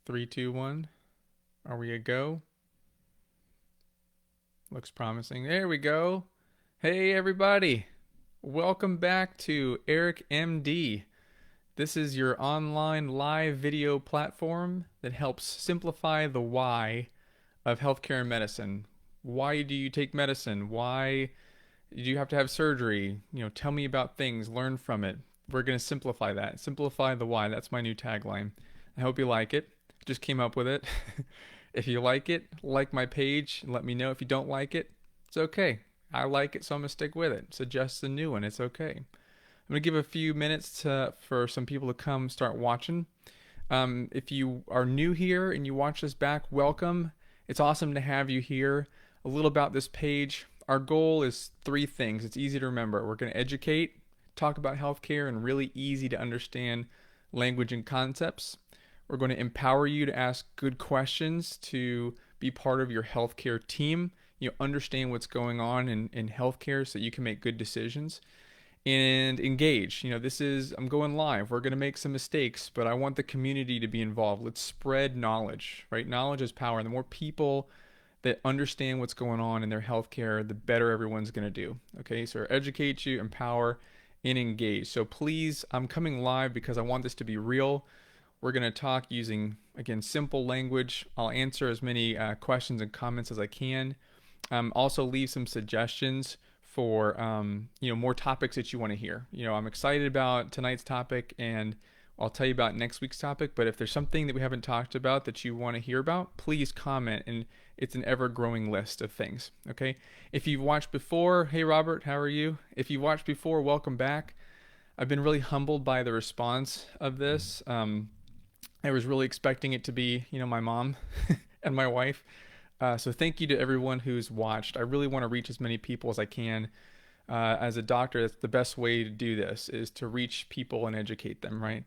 Three, two, one. Are we a go? Looks promising. There we go. Hey, everybody. Welcome back to EricMD. This is your online live video platform that helps simplify the why of healthcare and medicine. Why do you take medicine? Why do you have to have surgery? Tell me about things, learn from it. We're going to simplify that. Simplify the why. That's my new tagline. I hope you like it. Just came up with it. If you like it, like my page and let me know. If you don't like it, it's okay. I like it, so I'm going to stick with it. Suggest a new one. It's okay. I'm going to give a few minutes for some people to come start watching. If you are new here and you watch this back, welcome. It's awesome to have you here. A little about this page. Our goal is three things. It's easy to remember. We're going to educate, talk about healthcare in really easy to understand language and concepts. We're going to empower you to ask good questions to be part of your healthcare team. Understand what's going on in healthcare so that you can make good decisions and engage. I'm going live. We're going to make some mistakes, but I want the community to be involved. Let's spread knowledge, right? Knowledge is power. And the more people that understand what's going on in their healthcare, the better everyone's going to do. Okay, so educate you, empower, and engage. So please, I'm coming live because I want this to be real. We're going to talk using, again, simple language. I'll answer as many questions and comments as I can. Also leave some suggestions for more topics that you want to hear. I'm excited about tonight's topic, and I'll tell you about next week's topic. But if there's something that we haven't talked about that you want to hear about, please comment, and it's an ever-growing list of things. Okay. If you've watched before, hey Robert, how are you? If you've watched before, welcome back. I've been really humbled by the response of this. I was really expecting it to be, my mom and my wife. So thank you to everyone who's watched. I really want to reach as many people as I can. As a doctor, that's the best way to do this, is to reach people and educate them, right?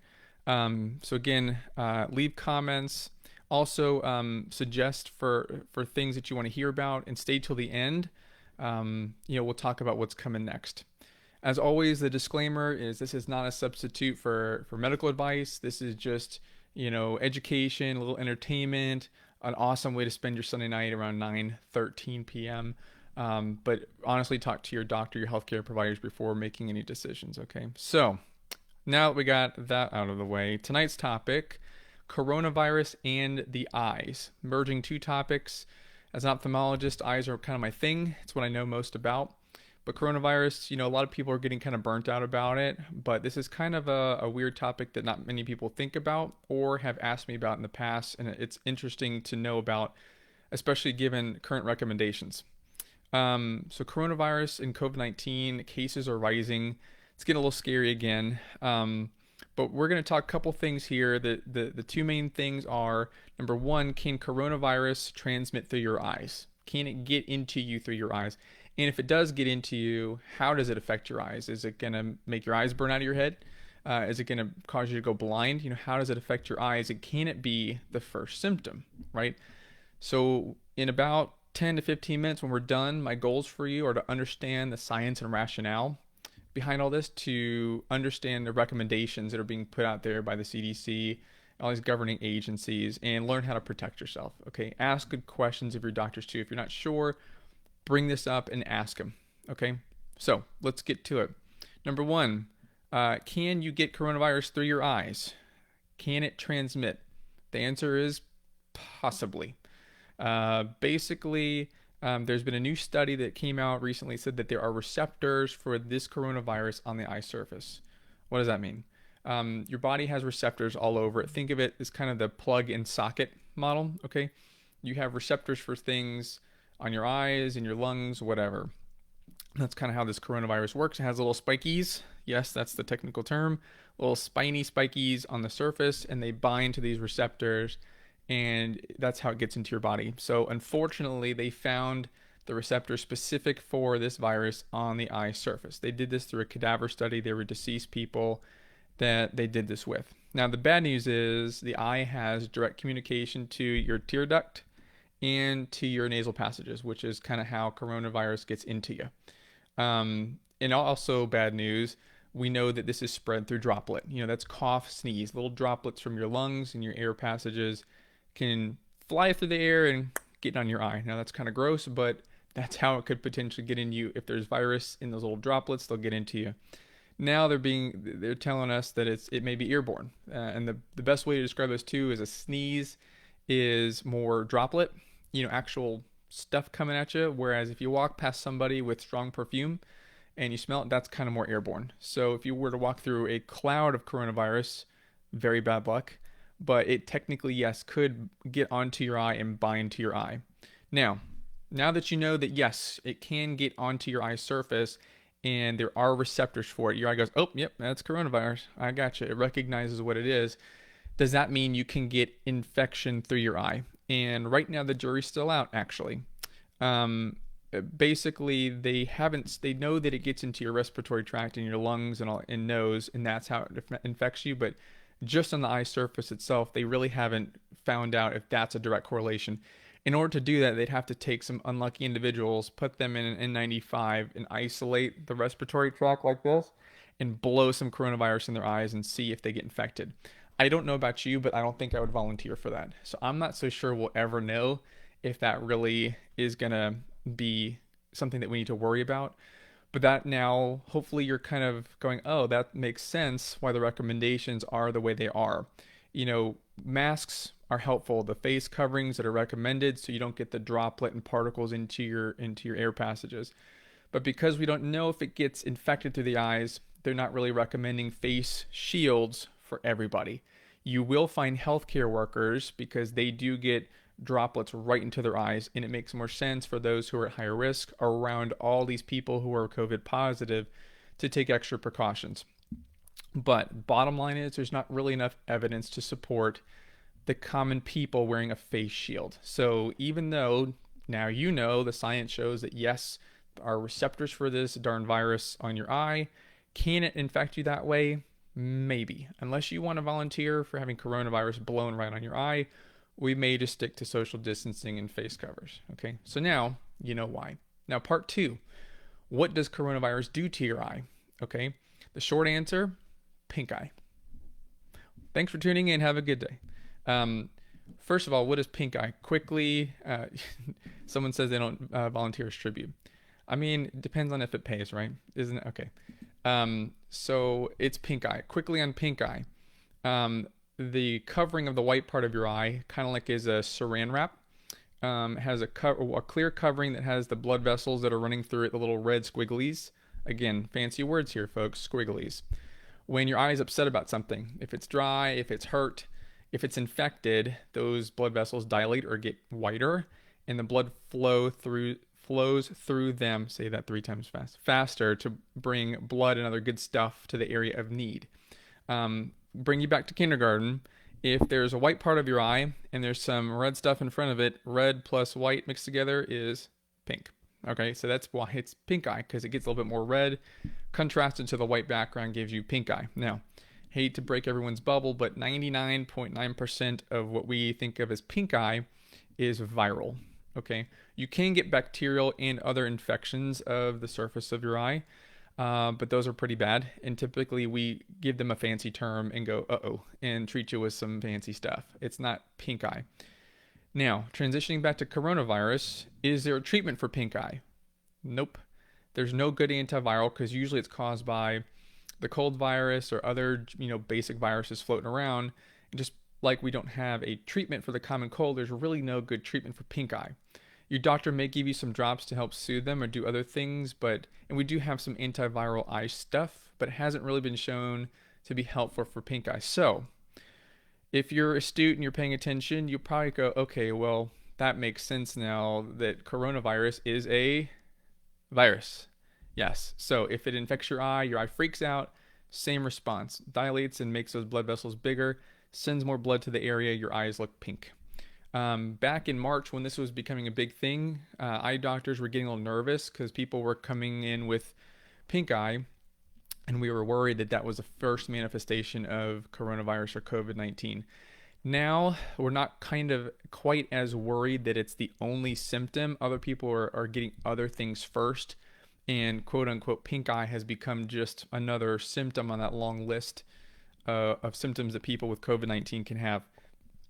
So again, leave comments. Also, suggest for things that you want to hear about, and stay till the end. We'll talk about what's coming next. As always, the disclaimer is this is not a substitute for medical advice. This is just, education, a little entertainment, an awesome way to spend your Sunday night around 9:13 p.m. But honestly, talk to your doctor, your healthcare providers before making any decisions, okay? So now that we got that out of the way, tonight's topic, coronavirus and the eyes. Merging two topics. As an ophthalmologist, eyes are kind of my thing. It's what I know most about. But coronavirus, a lot of people are getting kind of burnt out about it, but this is kind of a weird topic that not many people think about or have asked me about in the past, and it's interesting to know about, especially given current recommendations. So coronavirus and COVID-19 cases are rising. It's getting a little scary again, but we're going to talk a couple things here. The two main things are, number one, can coronavirus transmit through your eyes? Can it get into you through your eyes? And if it does get into you, how does it affect your eyes? Is it going to make your eyes burn out of your head? Is it going to cause you to go blind? How does it affect your eyes? And can it be the first symptom, right? So in about 10 to 15 minutes when we're done, my goals for you are to understand the science and rationale behind all this, to understand the recommendations that are being put out there by the CDC, all these governing agencies, and learn how to protect yourself, okay? Ask good questions of your doctors too. If you're not sure, bring this up and ask them, okay? So let's get to it. Number one, can you get coronavirus through your eyes? Can it transmit? The answer is possibly. Basically, there's been a new study that came out recently, said that there are receptors for this coronavirus on the eye surface. What does that mean? Your body has receptors all over it. Think of it as kind of the plug and socket model, okay? You have receptors for things on your eyes, in your lungs, whatever. That's kind of how this coronavirus works. It has little spikies. Yes, that's the technical term. Little spiny spikies on the surface, and they bind to these receptors, and that's how it gets into your body. So unfortunately, they found the receptor specific for this virus on the eye surface. They did this through a cadaver study. There were deceased people that they did this with. Now, the bad news is the eye has direct communication to your tear duct and to your nasal passages, which is kind of how coronavirus gets into you. And also bad news, we know that this is spread through droplet. That's cough, sneeze, little droplets from your lungs and your air passages can fly through the air and get on your eye. Now that's kind of gross, but that's how it could potentially get in you. If there's virus in those little droplets, they'll get into you. Now they're telling us that it may be airborne, and the best way to describe those two is a sneeze is more droplet, actual stuff coming at you. Whereas if you walk past somebody with strong perfume and you smell it, that's kind of more airborne. So if you were to walk through a cloud of coronavirus, very bad luck, but it technically, yes, could get onto your eye and bind to your eye. Now that you know that, yes, it can get onto your eye surface and there are receptors for it, your eye goes, oh, yep, that's coronavirus. I got you. It recognizes what it is. Does that mean you can get infection through your eye? And right now the jury's still out, actually. Basically, they know that it gets into your respiratory tract and your lungs and nose, and that's how it infects you. But just on the eye surface itself, they really haven't found out if that's a direct correlation. In order to do that, they'd have to take some unlucky individuals, put them in an N95, and isolate the respiratory tract like this, and blow some coronavirus in their eyes and see if they get infected. I don't know about you, but I don't think I would volunteer for that. So I'm not so sure we'll ever know if that really is going to be something that we need to worry about. But that now, hopefully, you're kind of going, oh, that makes sense why the recommendations are the way they are. Masks are helpful. The face coverings that are recommended so you don't get the droplet and particles into your air passages. But because we don't know if it gets infected through the eyes, they're not really recommending face shields for everybody. You will find healthcare workers because they do get droplets right into their eyes, and it makes more sense for those who are at higher risk around all these people who are COVID positive to take extra precautions. But bottom line is there's not really enough evidence to support the common people wearing a face shield. So even though now the science shows that yes, there are receptors for this darn virus on your eye, can it infect you that way? Maybe. Unless you want to volunteer for having coronavirus blown right on your eye, we may just stick to social distancing and face covers. Okay, so now you know why. Now, part 2. What does coronavirus do to your eye? Okay, the short answer, pink eye. Thanks for tuning in. Have a good day. First of all, what is pink eye? Quickly, someone says they don't volunteer as tribute. I mean, it depends on if it pays, right? Isn't it? Okay. So it's pink eye. Quickly on pink eye. The covering of the white part of your eye, kind of like is a saran wrap, has a clear covering that has the blood vessels that are running through it, the little red squigglies. Again, fancy words here, folks, squigglies. When your eye is upset about something, if it's dry, if it's hurt, if it's infected, those blood vessels dilate or get whiter, and the blood flows through them, say that 3 times faster to bring blood and other good stuff to the area of need. Bring you back to kindergarten. If there's a white part of your eye and there's some red stuff in front of it, red plus white mixed together is pink. Okay, so that's why it's pink eye, because it gets a little bit more red. Contrasted to the white background gives you pink eye. Now, hate to break everyone's bubble, but 99.9% of what we think of as pink eye is viral. Okay, you can get bacterial and other infections of the surface of your eye, but those are pretty bad. And typically we give them a fancy term and go, uh-oh, and treat you with some fancy stuff. It's not pink eye. Now, transitioning back to coronavirus, is there a treatment for pink eye? Nope. There's no good antiviral because usually it's caused by the cold virus or other, basic viruses floating around. And just like we don't have a treatment for the common cold, there's really no good treatment for pink eye. Your doctor may give you some drops to help soothe them or do other things, and we do have some antiviral eye stuff, but it hasn't really been shown to be helpful for pink eye. So, if you're astute and you're paying attention, you'll probably go, okay, well, that makes sense now that coronavirus is a virus. Yes. So if it infects your eye freaks out, same response. Dilates and makes those blood vessels bigger, sends more blood to the area, your eyes look pink. Back in March, when this was becoming a big thing, eye doctors were getting a little nervous because people were coming in with pink eye, and we were worried that that was the first manifestation of coronavirus or COVID-19. Now, we're not kind of quite as worried that it's the only symptom. Other people are getting other things first, and quote-unquote pink eye has become just another symptom on that long list of symptoms that people with COVID-19 can have.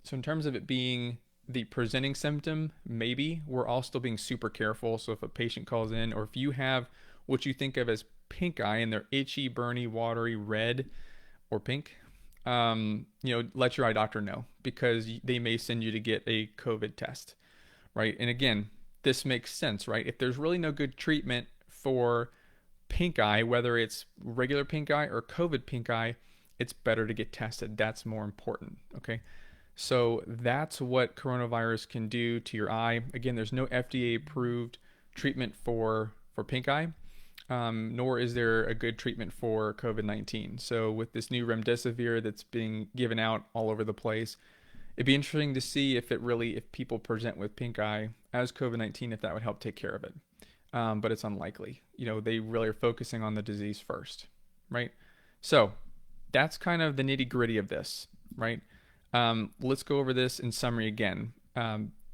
So in terms of it being the presenting symptom, maybe we're all still being super careful. So if a patient calls in, or if you have what you think of as pink eye and they're itchy, burny, watery, red, or pink, let your eye doctor know, because they may send you to get a COVID test, right? And again, this makes sense, right? If there's really no good treatment for pink eye, whether it's regular pink eye or COVID pink eye, it's better to get tested. That's more important, okay? So that's what coronavirus can do to your eye. Again, there's no FDA approved treatment for pink eye, nor is there a good treatment for COVID-19. So with this new remdesivir that's being given out all over the place, it'd be interesting to see if people present with pink eye as COVID-19, if that would help take care of it. But it's unlikely. They really are focusing on the disease first, right? So that's kind of the nitty gritty of this, right? Let's go over this in summary again.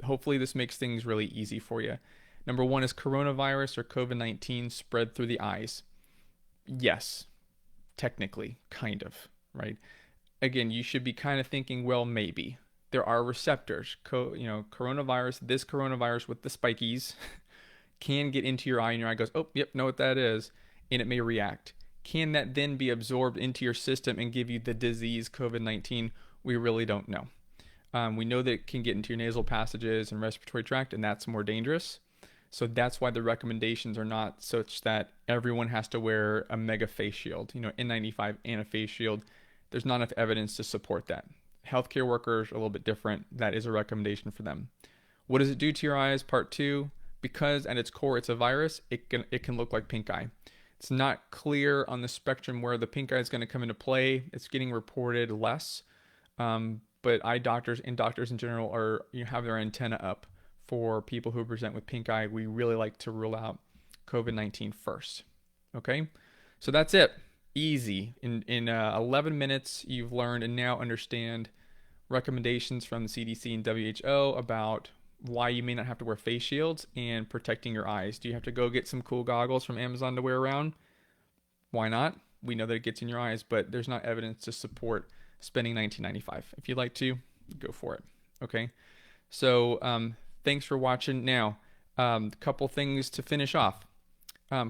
Hopefully this makes things really easy for you. Number one, is coronavirus or COVID-19 spread through the eyes? Yes, technically, kind of, right? Again, you should be kind of thinking, well, maybe. There are receptors. Coronavirus, this coronavirus with the spikies can get into your eye, and your eye goes, oh, yep, know what that is, and it may react. Can that then be absorbed into your system and give you the disease COVID-19? We really don't know. We know that it can get into your nasal passages and respiratory tract, and that's more dangerous. So that's why the recommendations are not such that everyone has to wear a mega face shield, N95 and a face shield. There's not enough evidence to support that. Healthcare workers are a little bit different. That is a recommendation for them. What does it do to your eyes? Part two, because at its core it's a virus, it can look like pink eye. It's not clear on the spectrum where the pink eye is going to come into play. It's getting reported less, but eye doctors and doctors in general have their antenna up for people who present with pink eye. We really like to rule out COVID-19 first. Okay, so that's it. Easy. In 11 minutes, you've learned and now understand recommendations from the CDC and WHO about why you may not have to wear face shields and protecting your eyes. Do you have to go get some cool goggles from Amazon to wear around? Why not? We know that it gets in your eyes, but there's not evidence to support spending $19.95. If you'd like to, go for it. Okay, so thanks for watching. Now, a couple things to finish off.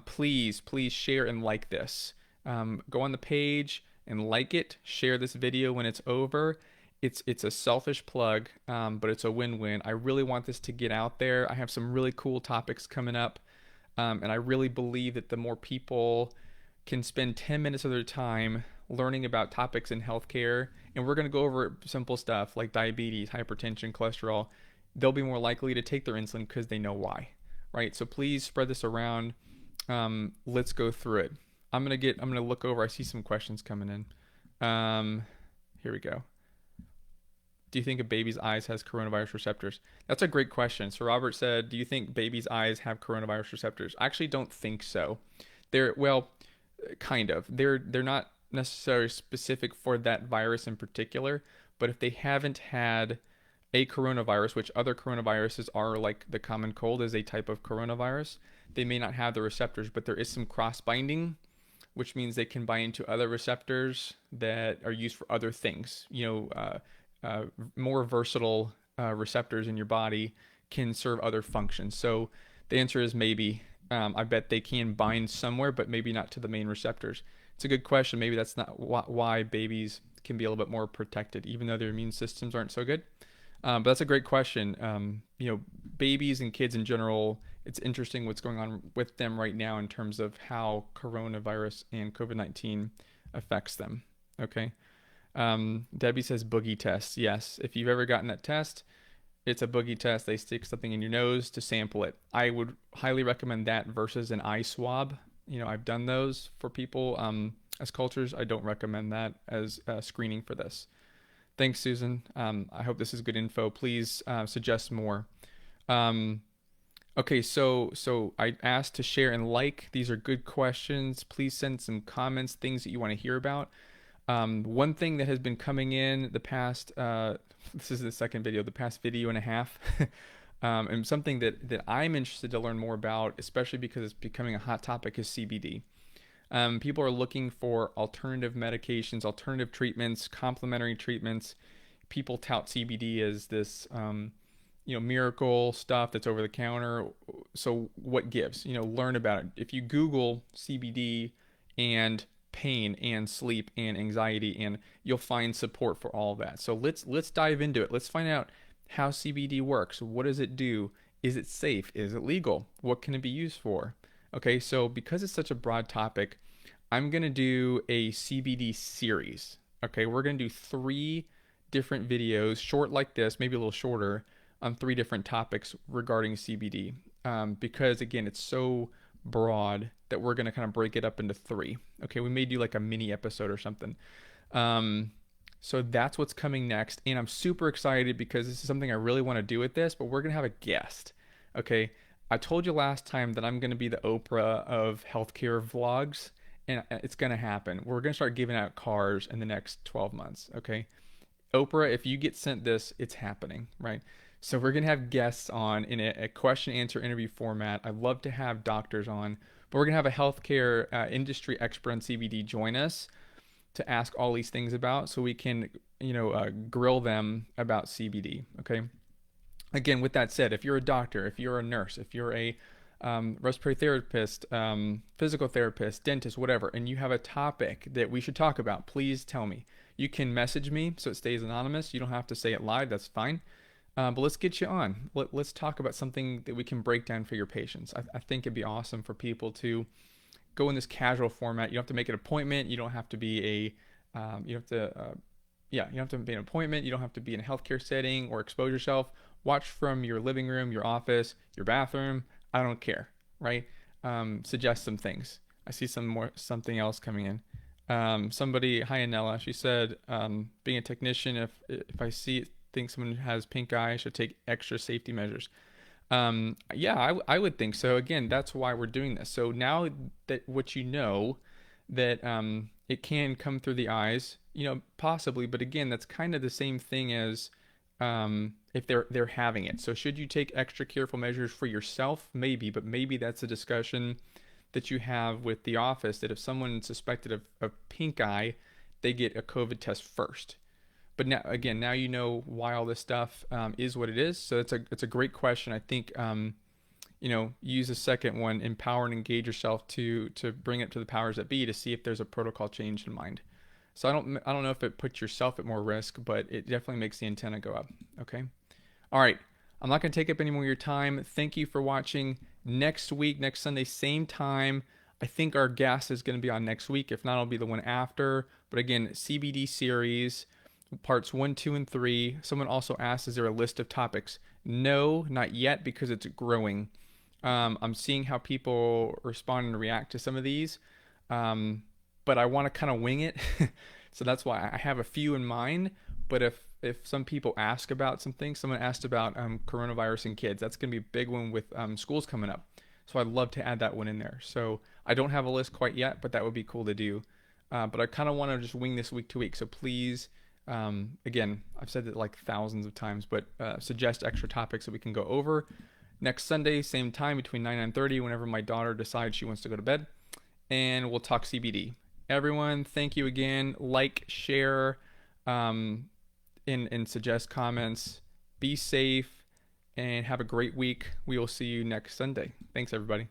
Please share and like this. Go on the page and like it. Share this video when it's over. It's a selfish plug, but it's a win-win. I really want this to get out there. I have some really cool topics coming up, and I really believe that the more people can spend 10 minutes of their time learning about topics in healthcare, and we're going to go over simple stuff like diabetes, hypertension, cholesterol, they'll be more likely to take their insulin because they know why, right? So please spread this around. Let's go through it. I'm gonna look over. I see some questions coming in. Here we go. Do you think a baby's eyes has coronavirus receptors? That's a great question. So Robert said, do you think baby's eyes have coronavirus receptors? I actually don't think so. Well, kind of. They're not necessarily specific for that virus in particular, but if they haven't had a coronavirus, which other coronaviruses are, like the common cold is a type of coronavirus, they may not have the receptors, but there is some cross binding, which means they can bind into other receptors that are used for other things. More versatile receptors in your body can serve other functions. So the answer is maybe. I bet they can bind somewhere, but maybe not to the main receptors. It's a good question. Maybe that's not why babies can be a little bit more protected, even though their immune systems aren't so good. But that's a great question. Babies and kids in general, it's interesting what's going on with them right now in terms of how coronavirus and COVID-19 affects them. Okay. Debbie says boogie test. Yes. If you've ever gotten that test, it's a boogie test. They stick something in your nose to sample it. I would highly recommend that versus an eye swab. I've done those for people as cultures. I don't recommend that as screening for this. Thanks, Susan. I hope this is good info. Please suggest more. Okay, so I asked to share and like. These are good questions. Please send some comments, things that you want to hear about. One thing that has been coming in the past, this is the second video, the past video and a half, and something that I'm interested to learn more about, especially because it's becoming a hot topic, is CBD. People are looking for alternative medications, alternative treatments, complementary treatments. people tout CBD as this, miracle stuff that's over the counter. So what gives? Learn about it. If you Google CBD and pain and sleep and anxiety, and you'll find support for all of that. So let's dive into it. Let's find out how CBD works. What does it do? Is it safe? Is it legal? What can it be used for? Okay, so because it's such a broad topic, I'm going to do a CBD series. Okay, we're going to do 3 different videos, short like this, maybe a little shorter, on 3 different topics regarding CBD. Because again, it's so broad that we're going to kind of break it up into 3. Okay, we may do like a mini episode or something. So that's what's coming next. And I'm super excited because this is something I really want to do with this, but we're going to have a guest. Okay, I told you last time that I'm going to be the Oprah of healthcare vlogs, and it's going to happen. We're going to start giving out cars in the next 12 months. Okay, Oprah, if you get sent this, it's happening, right? So we're going to have guests on in a question answer interview format. I'd love to have doctors on, but we're going to have a healthcare industry expert on CBD join us to ask all these things about, so we can, grill them about CBD. Okay. Again, with that said, if you're a doctor, if you're a nurse, if you're a respiratory therapist, physical therapist, dentist, whatever, and you have a topic that we should talk about, please tell me. You can message me so it stays anonymous. You don't have to say it live. That's fine. But let's get you on. Let's talk about something that we can break down for your patients. I think it'd be awesome for people to go in this casual format. You don't have to make an appointment. You don't have to be you don't have to, you don't have to be an appointment. You don't have to be in a healthcare setting or expose yourself. Watch from your living room, your office, your bathroom. I don't care, right? Suggest some things. I see something else coming in. Somebody, hi Anella, she said, being a technician, if I think someone has pink eye, I should take extra safety measures. Yeah, I would think so. Again, that's why we're doing this. So now that that it can come through the eyes, possibly, but again, that's kind of the same thing as if they're having it. So should you take extra careful measures for yourself? Maybe, but maybe that's a discussion that you have with the office, that if someone suspected of pink eye, they get a COVID test first. But now you know why all this stuff is what it is. So it's a great question. I think use a second one, empower and engage yourself to bring it to the powers that be to see if there's a protocol change in mind. So I don't know if it puts yourself at more risk, but it definitely makes the antenna go up. Okay. All right. I'm not going to take up any more of your time. Thank you for watching. Next week, next Sunday, same time. I think our guest is going to be on next week. If not, it'll be the one after. But again, CBD series, parts 1, 2, and 3. Someone also asked, is there a list of topics? No, not yet, because it's growing. I'm seeing how people respond and react to some of these, but I want to kind of wing it. So that's why I have a few in mind. But if some people ask about some things, someone asked about coronavirus in kids, that's going to be a big one with schools coming up. So I'd love to add that one in there. So I don't have a list quite yet, but that would be cool to do. But I kind of want to just wing this week to week. So please, again, I've said it like thousands of times, but suggest extra topics that we can go over. Next Sunday, same time, between 9 and 9:30, whenever my daughter decides she wants to go to bed. And we'll talk CBD. Everyone, thank you again. Like, share, and suggest comments. Be safe and have a great week. We will see you next Sunday. Thanks, everybody.